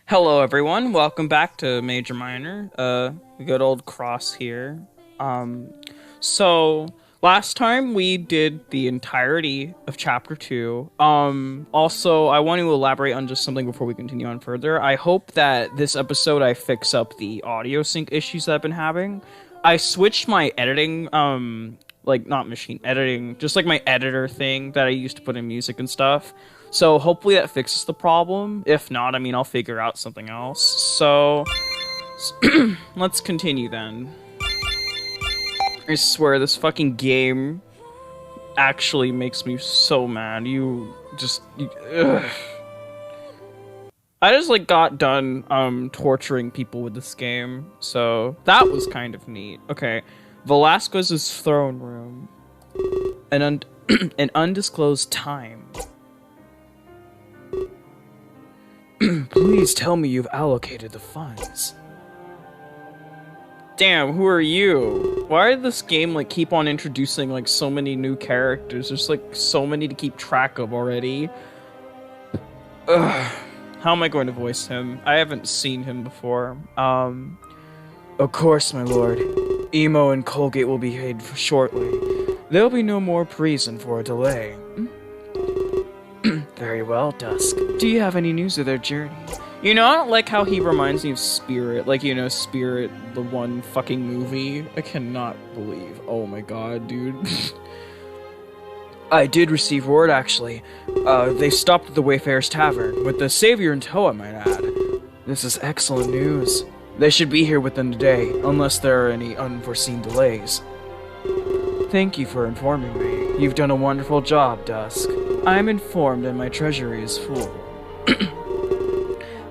Hello everyone, welcome back to Major Minor. Good old Cross here. So last time we did the entirety of chapter 2. Also I want to elaborate on just something before we continue on further. I hope that this episode I fix up the audio sync issues that I've been having. I switched my editing, not machine editing, just like my editor thing that I used to put in music and stuff. So hopefully that fixes the problem. If not, I mean, I'll figure out something else. So let's continue then. I swear this fucking game actually makes me so mad. Ugh. I just got done torturing people with this game, so that was kind of neat. Okay, Velasquez's throne room. An undisclosed time. Please tell me you've allocated the funds. Damn, who are you? Why did this game keep on introducing so many new characters? There's so many to keep track of already. Ugh. How am I going to voice him? I haven't seen him before. Of course, my lord. Emo and Colgate will be paid shortly. There'll be no more reason for a delay. Very well, Dusk. Do you have any news of their journey? You know, I don't like how he reminds me of Spirit. Spirit, the one fucking movie. I cannot believe. Oh my god, dude. I did receive word, actually. They stopped at the Wayfarer's Tavern, with the Savior in tow, I might add. This is excellent news. They should be here within the day, unless there are any unforeseen delays. Thank you for informing me. You've done a wonderful job, Dusk. I am informed and my treasury is full.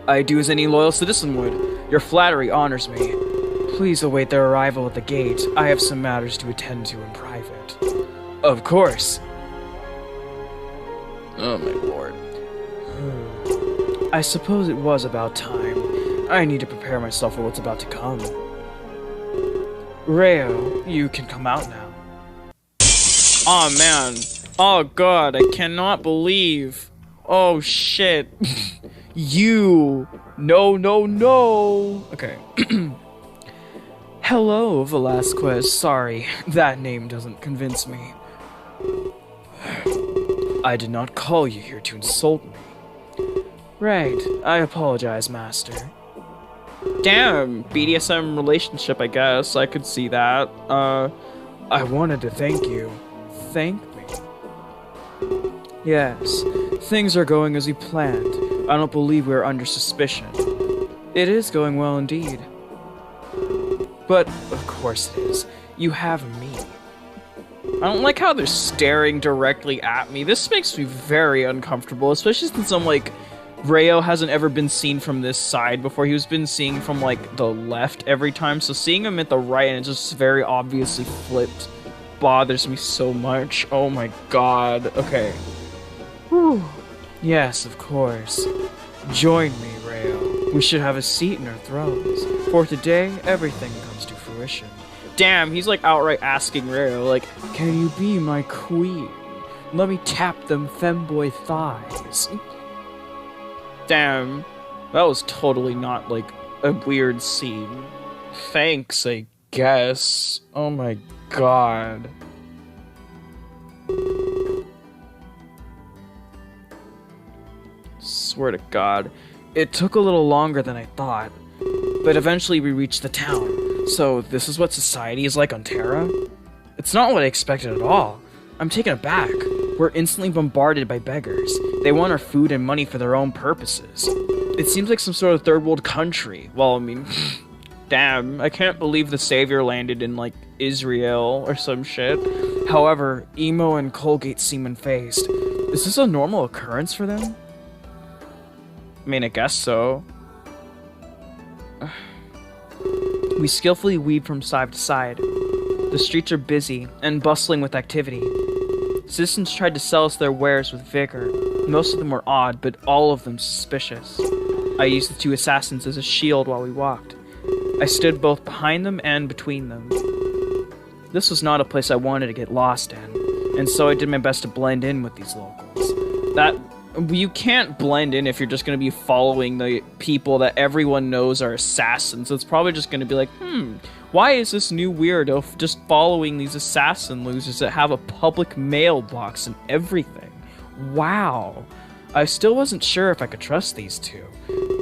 I do as any loyal citizen would. Your flattery honors me. Please await their arrival at the gate. I have some matters to attend to in private. Of course. Oh my lord. I suppose it was about time. I need to prepare myself for what's about to come. Reo, you can come out now. Oh man. Oh god, I cannot believe. Oh shit. You. No, no, no. Okay. Hello, Velasquez. Sorry, that name doesn't convince me. I did not call you here to insult me. Right, I apologize, Master. Damn, BDSM relationship, I guess. I could see that. I wanted to thank you. Thank me? Yes, things are going as we planned. I don't believe we're under suspicion. It is going well indeed. But, of course it is. You have me. I don't like how they're staring directly at me. This makes me very uncomfortable, especially since Reo hasn't ever been seen from this side before. He was been seen from, the left every time, so seeing him at the right and it's just very obviously flipped bothers me so much. Oh my god. Okay. Whew. Yes, of course. Join me, Reo. We should have a seat in our thrones. For today, everything comes to fruition. Damn, he's outright asking Reo, can you be my queen? Let me tap them femboy thighs. Damn, that was totally not, a weird scene. Thanks, I guess. Oh my god. Swear to god. It took a little longer than I thought, but eventually we reached the town. So this is what society is like on Terra? It's not what I expected at all. I'm taken aback. We're instantly bombarded by beggars. They want our food and money for their own purposes. It seems like some sort of third world country. Well, I mean, damn, I can't believe the Savior landed in, Israel or some shit. However, Emo and Colgate seem unfazed. Is this a normal occurrence for them? I mean, I guess so. We skillfully weave from side to side. The streets are busy and bustling with activity. Citizens tried to sell us their wares with vigor. Most of them were odd, but all of them suspicious. I used the two assassins as a shield while we walked. I stood both behind them and between them. This was not a place I wanted to get lost in, and so I did my best to blend in with these locals. That You can't blend in if you're just going to be following the people that everyone knows are assassins. It's probably just going to be like, why is this new weirdo just following these assassin losers that have a public mailbox and everything? Wow. I still wasn't sure if I could trust these two.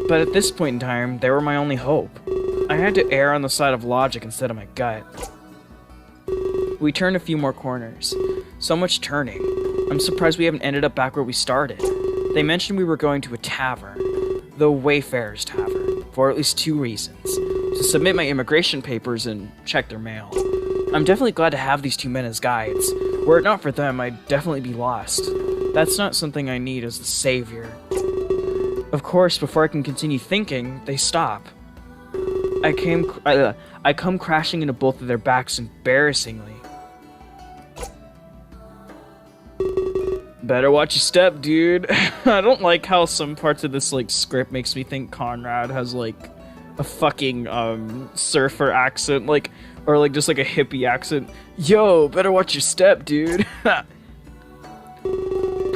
But at this point in time, they were my only hope. I had to err on the side of logic instead of my gut. We turned a few more corners. So much turning. I'm surprised we haven't ended up back where we started. They mentioned we were going to a tavern. The Wayfarer's Tavern. For at least 2 reasons. To submit my immigration papers and check their mail. I'm definitely glad to have these 2 men as guides. Were it not for them, I'd definitely be lost. That's not something I need as the savior. Of course, before I can continue thinking, they stop. I come crashing into both of their backs embarrassingly. Better watch your step, dude. I don't like how some parts of this, like, script makes me think Conrad has, like, a fucking, surfer accent, like, or, like, just, like, a hippie accent. Yo, better watch your step, dude.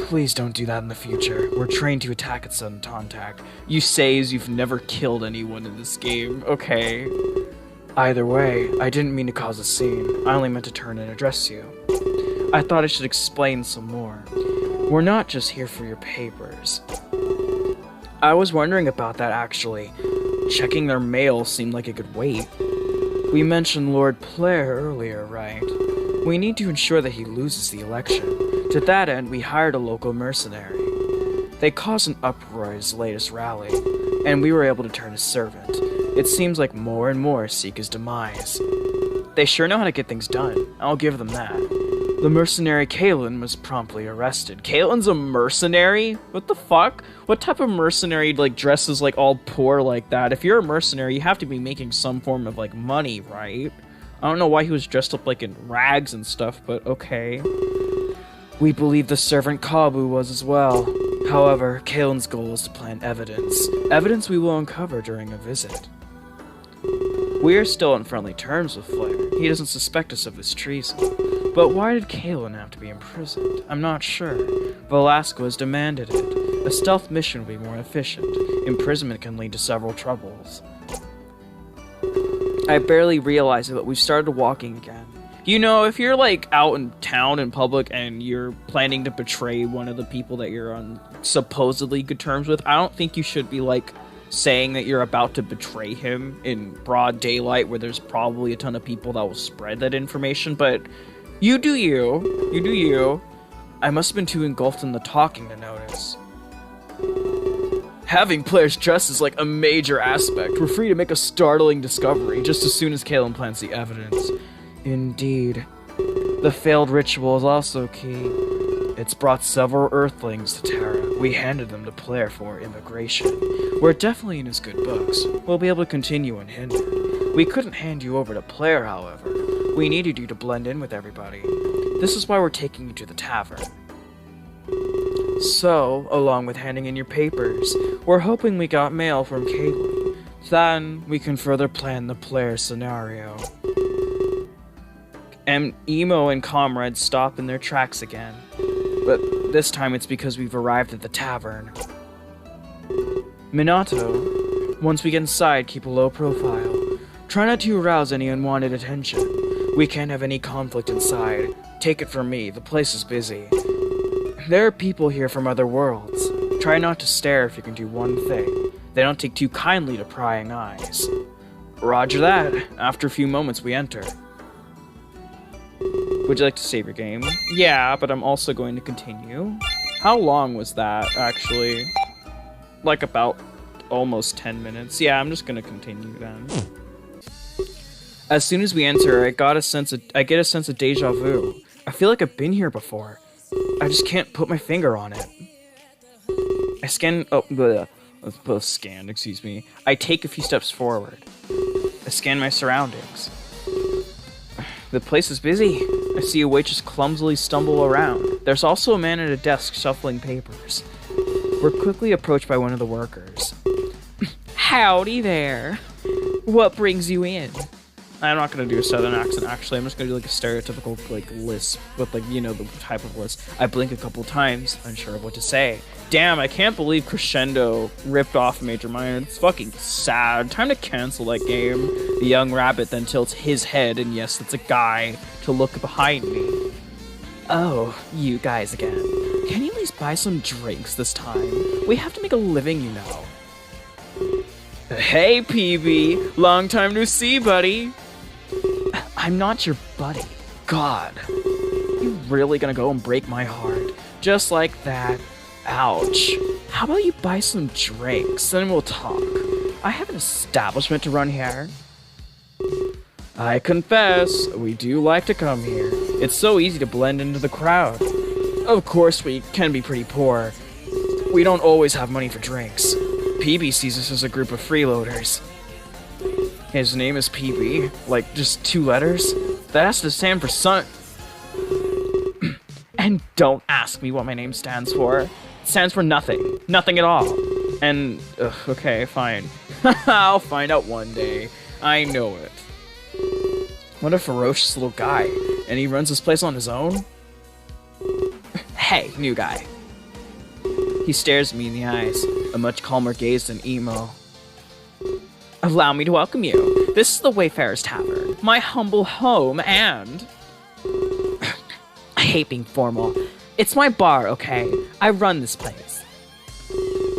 Please don't do that in the future. We're trained to attack at sudden contact. You say as you've never killed anyone in this game. Okay. Either way, I didn't mean to cause a scene. I only meant to turn and address you. I thought I should explain some more. We're not just here for your papers. I was wondering about that, actually. Checking their mail seemed like it could wait. We mentioned Lord Player earlier, right? We need to ensure that he loses the election. To that end, we hired a local mercenary. They caused an uproar at his latest rally, and we were able to turn his servant. It seems like more and more seek his demise. They sure know how to get things done. I'll give them that. The mercenary Kalen was promptly arrested. Kalen's a mercenary? What the fuck? What type of mercenary, like, dresses, like, all poor like that? If you're a mercenary, you have to be making some form of, like, money, right? I don't know why he was dressed up, like, in rags and stuff, but okay. We believe the servant Kabu was as well. However, Kalen's goal is to plant evidence. Evidence we will uncover during a visit. We are still on friendly terms with Flair. He doesn't suspect us of this treason. But why did Kalen have to be imprisoned? I'm not sure. Velasquez demanded it. A stealth mission would be more efficient. Imprisonment can lead to several troubles. I barely realized it, but we've started walking again. You know, if you're, like, out in town in public and you're planning to betray one of the people that you're on supposedly good terms with, I don't think you should be, like, saying that you're about to betray him in broad daylight where there's probably a ton of people that will spread that information, but you do you. You do you. I must have been too engulfed in the talking to notice. Having players dressed is like a major aspect. We're free to make a startling discovery just as soon as Kalen plants the evidence. Indeed. The failed ritual is also key. It's brought several Earthlings to Terra. We handed them to Player for immigration. We're definitely in his good books. We'll be able to continue unhindered. We couldn't hand you over to Player, however. We needed you to blend in with everybody. This is why we're taking you to the tavern. So, along with handing in your papers, we're hoping we got mail from Caitlin. Then, we can further plan the Player scenario. And Emo and Comrade stop in their tracks again. But this time it's because we've arrived at the tavern. Minato, once we get inside, keep a low profile. Try not to arouse any unwanted attention. We can't have any conflict inside. Take it from me, the place is busy. There are people here from other worlds. Try not to stare if you can do one thing. They don't take too kindly to prying eyes. Roger that. After a few moments, we enter. Would you like to save your game? Yeah, but I'm also going to continue. How long was that, actually? Like about almost 10 minutes. Yeah, I'm just gonna continue then. As soon as we enter, I get a sense of deja vu. I feel like I've been here before. I just can't put my finger on it. I take a few steps forward. I scan my surroundings. The place is busy. I see a waitress clumsily stumble around. There's also a man at a desk shuffling papers. We're quickly approached by one of the workers. Howdy there. What brings you in? I'm not gonna do a southern accent, actually. I'm just gonna do like a stereotypical like lisp with like, you know, the type of lisp. I blink a couple times, unsure of what to say. Damn, I can't believe Crescendo ripped off Major Minor. It's fucking sad. Time to cancel that game. The young rabbit then tilts his head, and yes, it's a guy, to look behind me. Oh, you guys again. Can you at least buy some drinks this time? We have to make a living, you know. Hey, PB. Long time no see, buddy. I'm not your buddy. God. You really gonna go and break my heart? Just like that? Ouch. How about you buy some drinks, then we'll talk. I have an establishment to run here. I confess, we do like to come here. It's so easy to blend into the crowd. Of course, we can be pretty poor. We don't always have money for drinks. PB sees us as a group of freeloaders. His name is PB, like just 2 letters. That has to stand for son. And don't ask me what my name stands for. It stands for nothing. Nothing at all. And, okay, fine. I'll find out one day. I know it. What a ferocious little guy. And he runs this place on his own? Hey, new guy. He stares me in the eyes, a much calmer gaze than Emo. Allow me to welcome you. This is the Wayfarer's Tavern, my humble home, and... I hate being formal. It's my bar, okay? I run this place.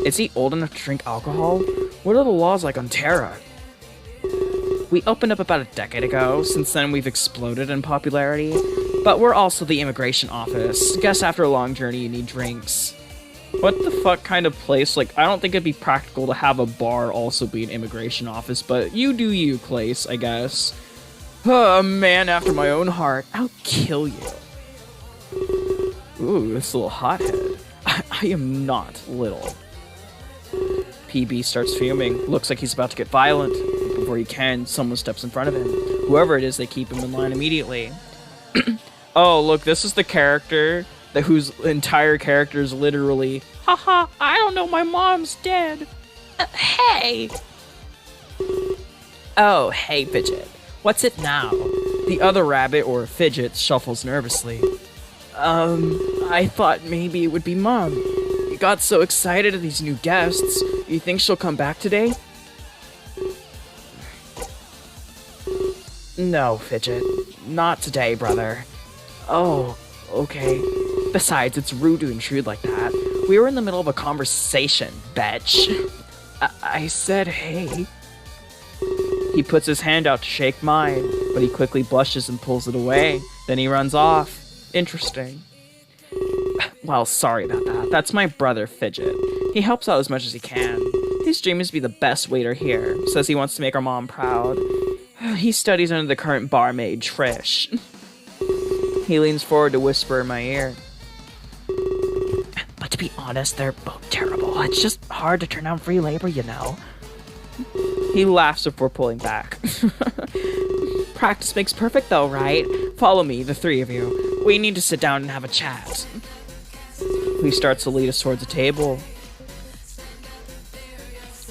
Is he old enough to drink alcohol? What are the laws like on Terra? We opened up about a decade ago. Since then, we've exploded in popularity. But we're also the immigration office. Guess after a long journey, you need drinks. What the fuck kind of place? Like, I don't think it'd be practical to have a bar also be an immigration office, but you do you, place, I guess. A man after my own heart. I'll kill you. Ooh, this little hothead. I am not little. PB starts fuming. Looks like he's about to get violent. Before he can, someone steps in front of him. Whoever it is, they keep him in line immediately. Oh, look, this is the character whose entire character is literally, haha, I don't know, my mom's dead. Hey! Oh, hey, Fidget. What's it now? The other rabbit, or Fidget, shuffles nervously. I thought maybe it would be Mom. You got so excited at these new guests. You think she'll come back today? No, Fidget. Not today, brother. Oh, okay. Besides, it's rude to intrude like that. We were in the middle of a conversation, betch. I said hey. He puts his hand out to shake mine, but he quickly blushes and pulls it away. Then he runs off. Interesting. Well, sorry about that. That's my brother, Fidget. He helps out as much as he can. His dream is to be the best waiter here. Says he wants to make our mom proud. He studies under the current barmaid, Trish. He leans forward to whisper in my ear. But to be honest, they're both terrible. It's just hard to turn down free labor, you know. He laughs before pulling back. Practice makes perfect though, right? Follow me, the 3 of you. We need to sit down and have a chat. He starts to lead us towards a table.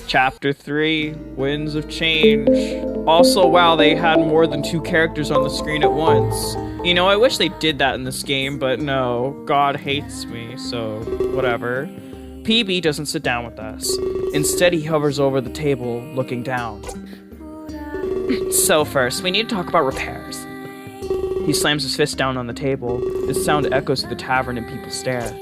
Chapter 3, Winds of Change. Also, wow, they had more than 2 characters on the screen at once. You know, I wish they did that in this game, but no. God hates me, so whatever. PB doesn't sit down with us. Instead, he hovers over the table, looking down. So first, we need to talk about repairs. He slams his fist down on the table. This sound echoes through the tavern and people stare.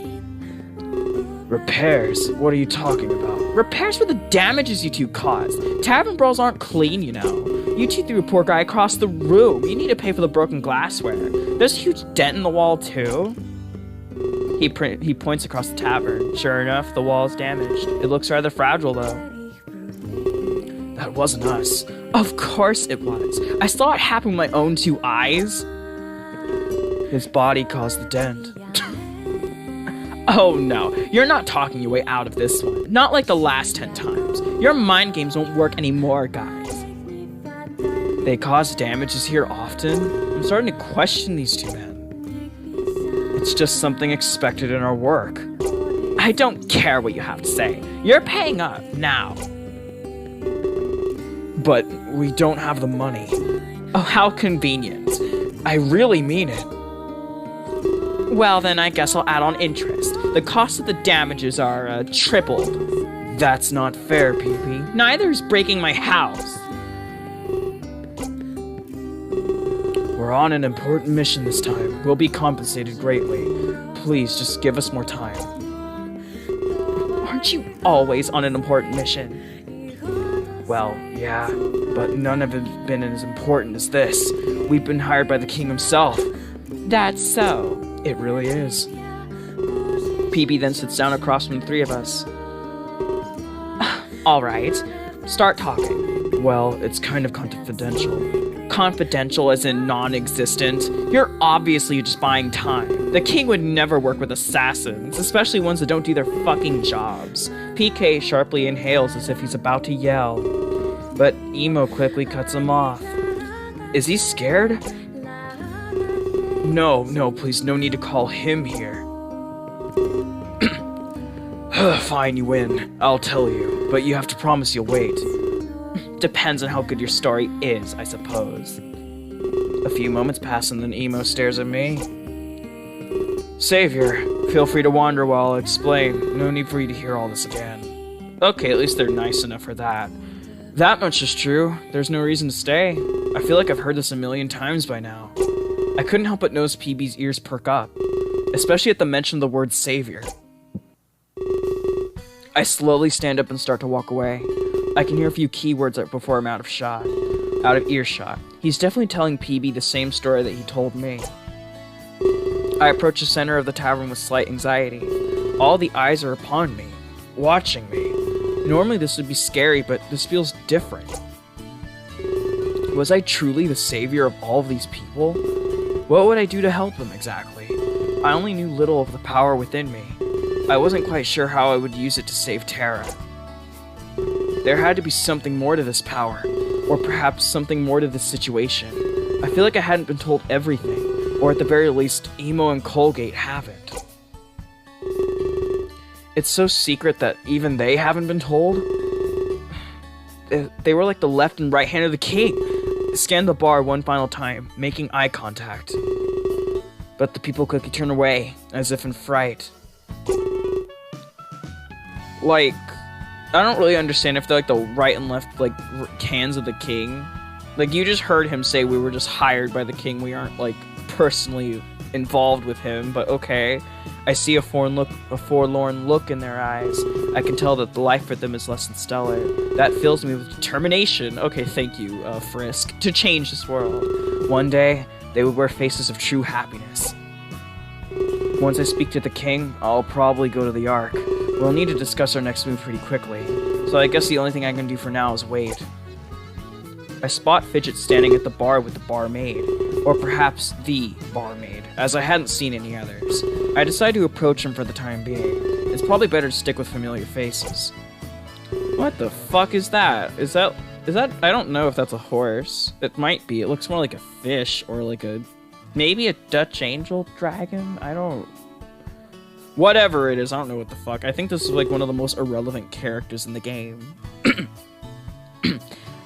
Repairs? What are you talking about? Repairs for the damages you 2 caused. Tavern brawls aren't clean, you know. You 2 threw a poor guy across the room. You need to pay for the broken glassware. There's a huge dent in the wall, too. He points across the tavern. Sure enough, the wall is damaged. It looks rather fragile, though. That wasn't us. Of course it was. I saw it happen with my own 2 eyes. His body caused the dent. Oh no, you're not talking your way out of this one. Not like the last 10 times. Your mind games won't work anymore, guys. They cause damages here often? I'm starting to question these 2 men. It's just something expected in our work. I don't care what you have to say. You're paying up, now. But we don't have the money. Oh, how convenient. I really mean it. Well, then I guess I'll add on interest. The cost of the damages are tripled. That's not fair, PP. Neither is breaking my house. We're on an important mission this time. We'll be compensated greatly. Please, just give us more time. Aren't you always on an important mission? Well, yeah, but none of it's been as important as this. We've been hired by the king himself. That's so. It really is. PB then sits down across from the three of us. All right, start talking. Well, it's kind of confidential. Confidential as in non-existent? You're obviously just buying time. The king would never work with assassins, especially ones that don't do their fucking jobs. PK sharply inhales as if he's about to yell. But Emo quickly cuts him off. Is he scared? No, please, no need to call him here. Fine, you win. I'll tell you, but you have to promise you'll wait. Depends on how good your story is, I suppose. A few moments pass and then Emo stares at me. Savior, feel free to wander while I explain. No need for you to hear all this again. Okay, at least they're nice enough for that. That much is true. There's no reason to stay. I feel like I've heard this a million times by now. I couldn't help but notice PB's ears perk up, especially at the mention of the word savior. I slowly stand up and start to walk away. I can hear a few keywords before I'm out of earshot. He's definitely telling PB the same story that he told me. I approach the center of the tavern with slight anxiety. All the eyes are upon me, watching me. Normally this would be scary, but this feels different. Was I truly the savior of all of these people? What would I do to help them exactly? I only knew little of the power within me. I wasn't quite sure how I would use it to save Terra. There had to be something more to this power, or perhaps something more to this situation. I feel like I hadn't been told everything, or at the very least, Emo and Colgate haven't. It's so secret that even they haven't been told. They were like the left and right hand of the king. Scanned the bar one final time, making eye contact. But the people quickly turn away, as if in fright. Like, I don't really understand if they're like the right and left, like, hands of the king. Like, you just heard him say we were just hired by the king. We aren't, like, personally involved with him, but okay. I see a forlorn look in their eyes. I can tell that the life for them is less than stellar. That fills me with determination. Okay, thank you, Frisk. To change this world. One day, they would wear faces of true happiness. Once I speak to the king, I'll probably go to the Ark. We'll need to discuss our next move pretty quickly, so I guess the only thing I can do for now is wait. I spot Fidget standing at the bar with the barmaid, or perhaps the barmaid, as I hadn't seen any others. I decide to approach him for the time being. It's probably better to stick with familiar faces. What the fuck is that? Is that, I don't know if that's a horse. It might be. It looks more like a fish, or like maybe a Dutch angel dragon? Whatever it is, I don't know what the fuck. I think this is like one of the most irrelevant characters in the game.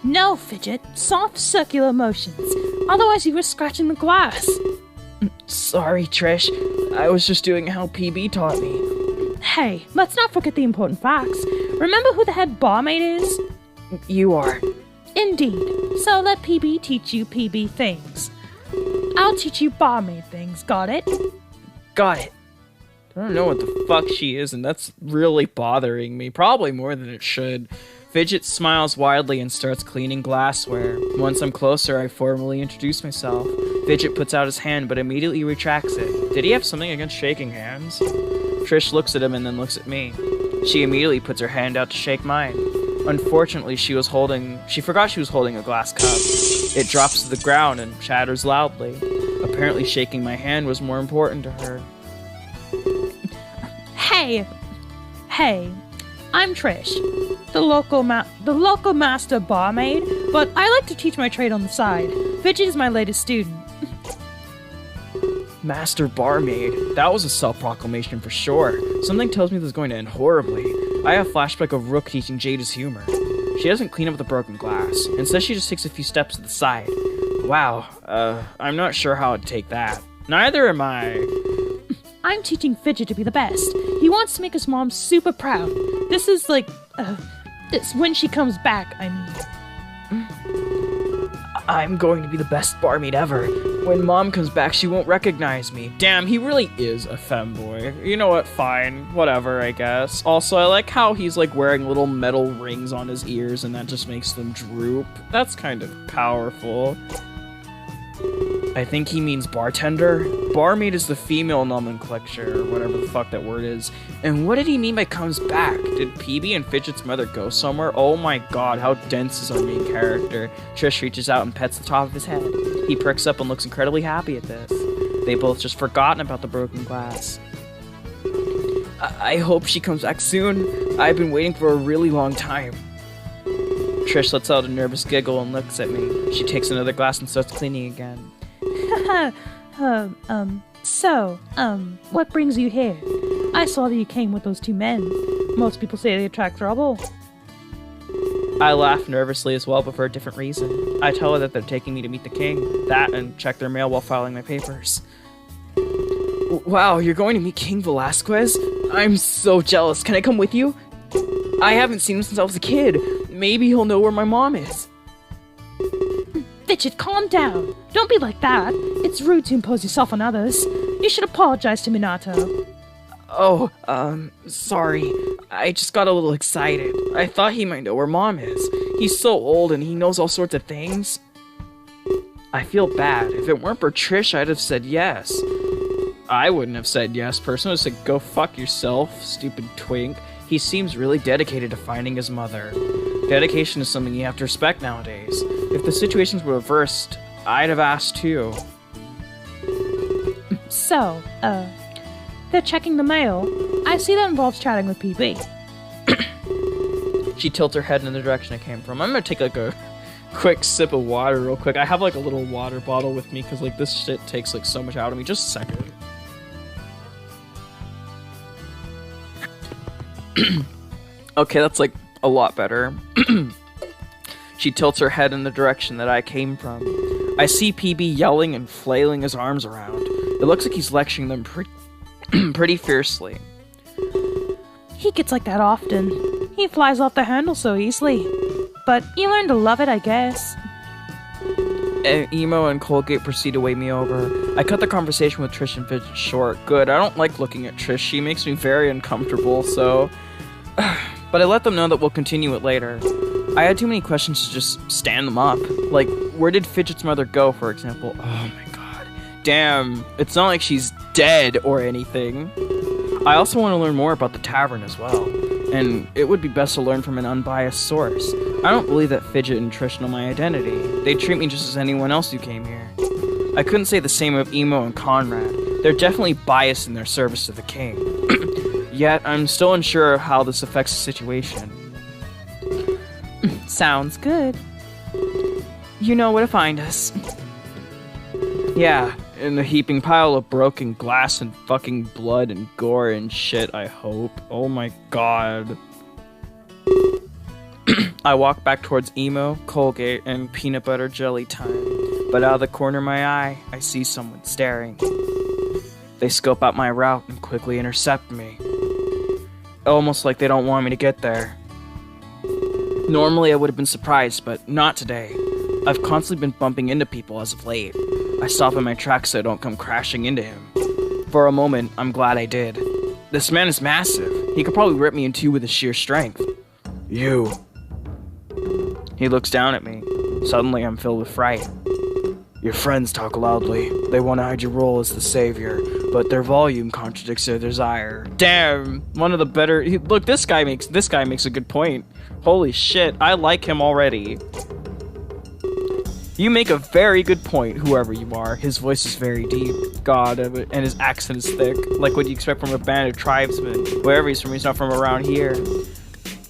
No, Fidget. Soft circular motions. Otherwise you were scratching the glass. Sorry, Trish. I was just doing how PB taught me. Hey, let's not forget the important facts. Remember who the head barmaid is? You are. Indeed. So let PB teach you PB things. I'll teach you barmaid things, got it? Got it. I don't know what the fuck she is, and that's really bothering me. Probably more than it should. Fidget smiles widely and starts cleaning glassware. Once I'm closer, I formally introduce myself. Fidget puts out his hand, but immediately retracts it. Did he have something against shaking hands? Trish looks at him and then looks at me. She immediately puts her hand out to shake mine. Unfortunately, she forgot she was holding a glass cup. It drops to the ground and shatters loudly. Apparently shaking my hand was more important to her. Hey, I'm Trish, the local master barmaid, but I like to teach my trade on the side. Fidget is my latest student. Master barmaid? That was a self-proclamation for sure. Something tells me this is going to end horribly. I have a flashback of Rook teaching Jade his humor. She doesn't clean up the broken glass. Instead, she just takes a few steps to the side. Wow, I'm not sure how I'd take that. Neither am I. I'm teaching Fidget to be the best. He wants to make his mom super proud. This is like, this when she comes back, I mean. I'm going to be the best barmaid ever. When Mom comes back, she won't recognize me. Damn, he really is a femboy. You know what, fine. Whatever, I guess. Also, I like how he's like wearing little metal rings on his ears and that just makes them droop. That's kind of powerful. I think he means bartender. Barmaid is the female nomenclature, or whatever the fuck that word is. And what did he mean by comes back? Did PB and Fidget's mother go somewhere? Oh my god, how dense is our main character. Trish reaches out and pets the top of his head. He perks up and looks incredibly happy at this. They both just forgotten about the broken glass. I hope she comes back soon. I've been waiting for a really long time. Trish lets out a nervous giggle and looks at me. She takes another glass and starts cleaning again. What brings you here? I saw that you came with those two men. Most people say they attract trouble. I laugh nervously as well, but for a different reason. I tell her that they're taking me to meet the king. That and check their mail while filing my papers. Wow, you're going to meet King Velasquez? I'm so jealous. Can I come with you? I haven't seen him since I was a kid. Maybe he'll know where my mom is. Fidget, calm down. Don't be like that. It's rude to impose yourself on others. You should apologize to Minato. Oh, sorry. I just got a little excited. I thought he might know where Mom is. He's so old and he knows all sorts of things. I feel bad. If it weren't for Trish, I'd have said yes. I wouldn't have said yes. Person would have said, go fuck yourself, stupid twink. He seems really dedicated to finding his mother. Dedication is something you have to respect nowadays. If the situations were reversed, I'd have asked too. So, they're checking the mail. I see that involves chatting with PB. She tilts her head in the direction it came from. I'm gonna take like a quick sip of water real quick. I have like a little water bottle with me because like this shit takes like so much out of me. Just a second. Okay, that's like a lot better. She tilts her head in the direction that I came from. I see PB yelling and flailing his arms around. It looks like he's lecturing them pretty fiercely. He gets like that often. He flies off the handle so easily. But you learn to love it, I guess. Emo and Colgate proceed to wave me over. I cut the conversation with Trish and Fidget short. Good, I don't like looking at Trish. She makes me very uncomfortable, so... But I let them know that we'll continue it later. I had too many questions to just stand them up. Like, where did Fidget's mother go, for example? Oh my god. Damn, it's not like she's dead or anything. I also want to learn more about the tavern as well. And it would be best to learn from an unbiased source. I don't believe that Fidget and Trish know my identity. They treat me just as anyone else who came here. I couldn't say the same of Emo and Conrad. They're definitely biased in their service to the king. Yet, I'm still unsure of how this affects the situation. Sounds good. You know where to find us. Yeah, in the heaping pile of broken glass and fucking blood and gore and shit, I hope. Oh my god. I walk back towards Emo, Colgate, and peanut butter jelly time. But out of the corner of my eye, I see someone staring. They scope out my route and quickly intercept me. Almost like they don't want me to get there. Normally I would have been surprised, but not today. I've constantly been bumping into people as of late. I stop in my tracks so I don't come crashing into him. For a moment, I'm glad I did. This man is massive. He could probably rip me in two with his sheer strength. You. He looks down at me. Suddenly I'm filled with fright. Your friends talk loudly. They want to hide your role as the savior, but their volume contradicts their desire. Damn, one of the better. Look, this guy makes a good point. Holy shit, I like him already. You make a very good point, whoever you are. His voice is very deep. God, and his accent is thick, like what you expect from a band of tribesmen. Wherever he's from, he's not from around here.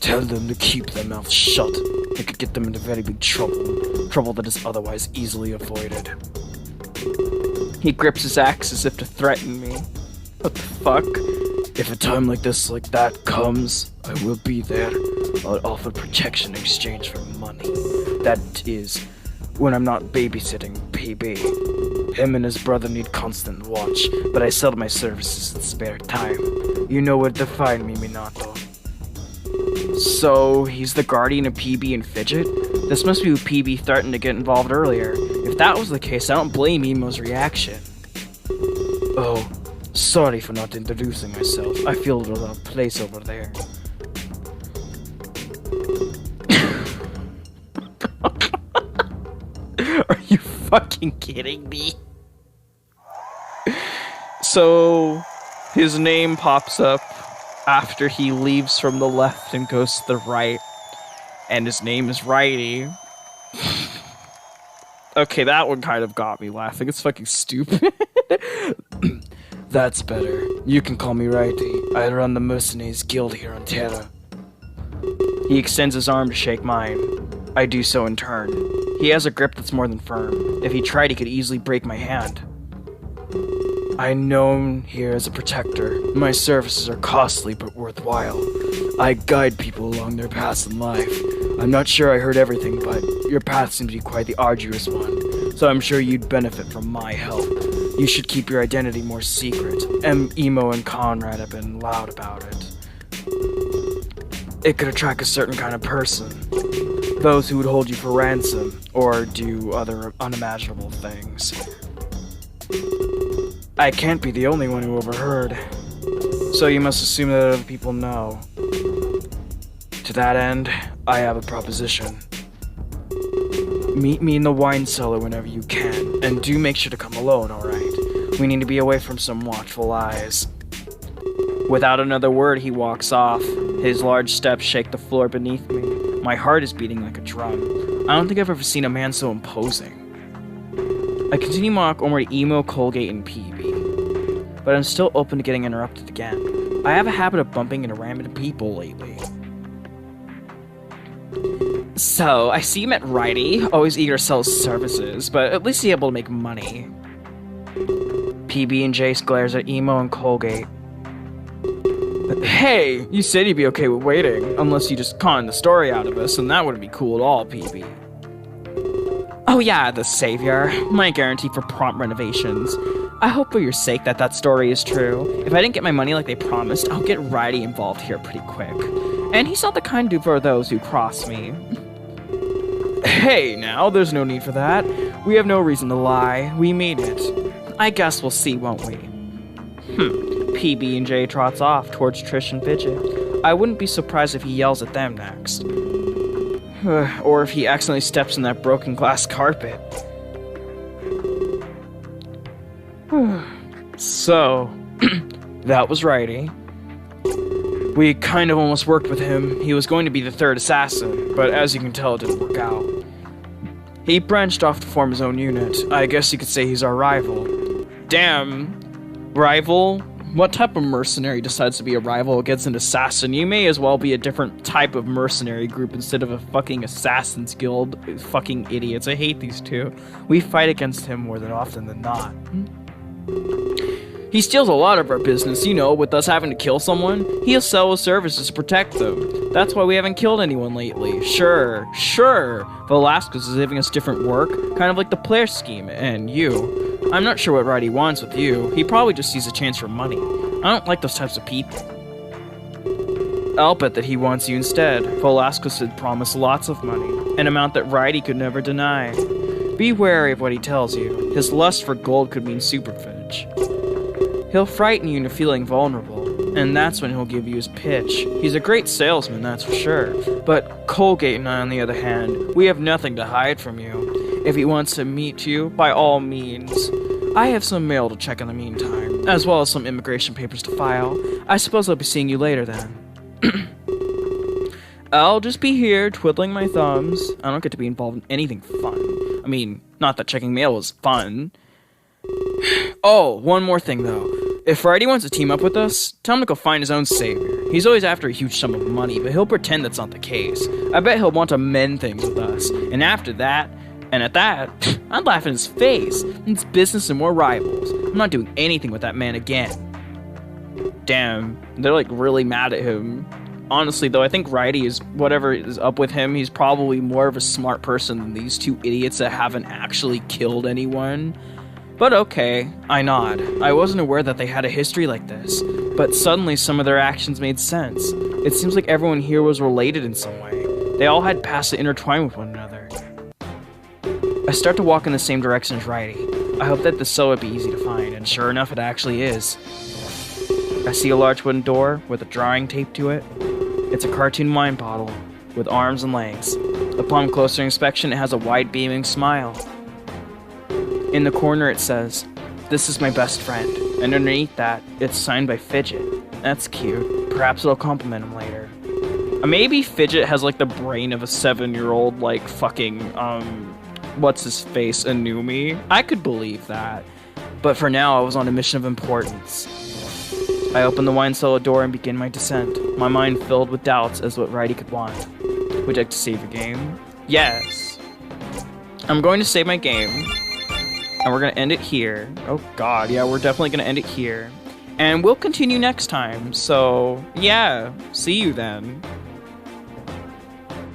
Tell them to keep their mouths shut. It could get them into very big trouble. Trouble that is otherwise easily avoided. He grips his axe as if to threaten me. What the fuck? If a time like this, like that, comes, I will be there. I'll offer protection in exchange for money. That is when I'm not babysitting PB. Him and his brother need constant watch, but I sell my services in spare time. You know where to find me, Minato. So, he's the guardian of PB and Fidget? This must be who PB threatened to get involved earlier. If that was the case, I don't blame Emo's reaction. Oh, sorry for not introducing myself. I feel a little out of place over there. Are you fucking kidding me? So, his name pops up after he leaves from the left and goes to the right. And his name is Righty. Okay, that one kind of got me laughing. It's fucking stupid. That's better. You can call me Righty. I run the Mercenaries Guild here on Terra. He extends his arm to shake mine. I do so in turn. He has a grip that's more than firm. If he tried, he could easily break my hand. I'm known here as a protector. My services are costly but worthwhile. I guide people along their paths in life. I'm not sure I heard everything, but your path seems to be quite the arduous one, so I'm sure you'd benefit from my help. You should keep your identity more secret. Emo and Conrad have been loud about it. It could attract a certain kind of person. Those who would hold you for ransom, or do other unimaginable things. I can't be the only one who overheard, so you must assume that other people know. To that end, I have a proposition. Meet me in the wine cellar whenever you can, and do make sure to come alone, alright? We need to be away from some watchful eyes. Without another word, he walks off. His large steps shake the floor beneath me. My heart is beating like a drum. I don't think I've ever seen a man so imposing. I continue my walk over to Emo, Colgate, and PB, but I'm still open to getting interrupted again. I have a habit of bumping into random people lately. So, I see you met Righty, always eager to sell his services, but at least he's able to make money. PB and Jace glares at Emo and Colgate. Hey, you said you'd be okay with waiting, unless you just conned the story out of us, and that wouldn't be cool at all, PB. Oh yeah, the savior. My guarantee for prompt renovations. I hope for your sake that story is true. If I didn't get my money like they promised, I'll get Righty involved here pretty quick. And he's not the kind to do for those who cross me. Hey, now, there's no need for that. We have no reason to lie. We made it. I guess we'll see, won't we? PB and J trots off towards Trish and Fidget. I wouldn't be surprised if he yells at them next. Or if he accidentally steps in that broken glass carpet. So, that was Righty. We kind of almost worked with him. He was going to be the third assassin, but as you can tell, it didn't work out. He branched off to form his own unit. I guess you could say he's our rival. Damn. Rival? What type of mercenary decides to be a rival against an assassin? You may as well be a different type of mercenary group instead of a fucking assassin's guild. Fucking idiots. I hate these two. We fight against him more than often than not. He steals a lot of our business, you know, with us having to kill someone. He'll sell his services to protect them. That's why we haven't killed anyone lately. Sure. Velasquez is giving us different work, kind of like the player scheme, and you. I'm not sure what Righty wants with you. He probably just sees a chance for money. I don't like those types of people. I'll bet that he wants you instead. Velasquez had promised lots of money, an amount that Righty could never deny. Be wary of what he tells you. His lust for gold could mean superfootage. He'll frighten you into feeling vulnerable, and that's when he'll give you his pitch. He's a great salesman, that's for sure. But Colgate and I, on the other hand, we have nothing to hide from you. If he wants to meet you, by all means. I have some mail to check in the meantime, as well as some immigration papers to file. I suppose I'll be seeing you later then. I'll just be here twiddling my thumbs. I don't get to be involved in anything fun. I mean, not that checking mail is fun. Oh, one more thing though. If Righty wants to team up with us, tell him to go find his own savior. He's always after a huge sum of money, but he'll pretend that's not the case. I bet he'll want to mend things with us, and after that, and at that, I'd laugh in his face. It's business and more rivals. I'm not doing anything with that man again. Damn, they're like really mad at him. Honestly, though, I think Righty is, whatever is up with him, he's probably more of a smart person than these two idiots that haven't actually killed anyone. But okay, I nod. I wasn't aware that they had a history like this, but suddenly some of their actions made sense. It seems like everyone here was related in some way. They all had pasts that intertwined with one another. I start to walk in the same direction as Righty. I hope that the cell would be easy to find, and sure enough, it actually is. I see a large wooden door with a drawing taped to it. It's a cartoon wine bottle with arms and legs. Upon closer inspection, it has a wide beaming smile. In the corner it says, "This is my best friend," and underneath that, it's signed by Fidget. That's cute. Perhaps it'll compliment him later. Maybe Fidget has like the brain of a 7-year-old, like fucking, what's his face, Anumi? I could believe that. But for now, I was on a mission of importance. I open the wine cellar door and begin my descent, my mind filled with doubts as to what Righty could want. Would you like to save your game? Yes. I'm going to save my game. And we're going to end it here. Oh god, yeah, we're definitely going to end it here. And we'll continue next time. So, yeah, see you then.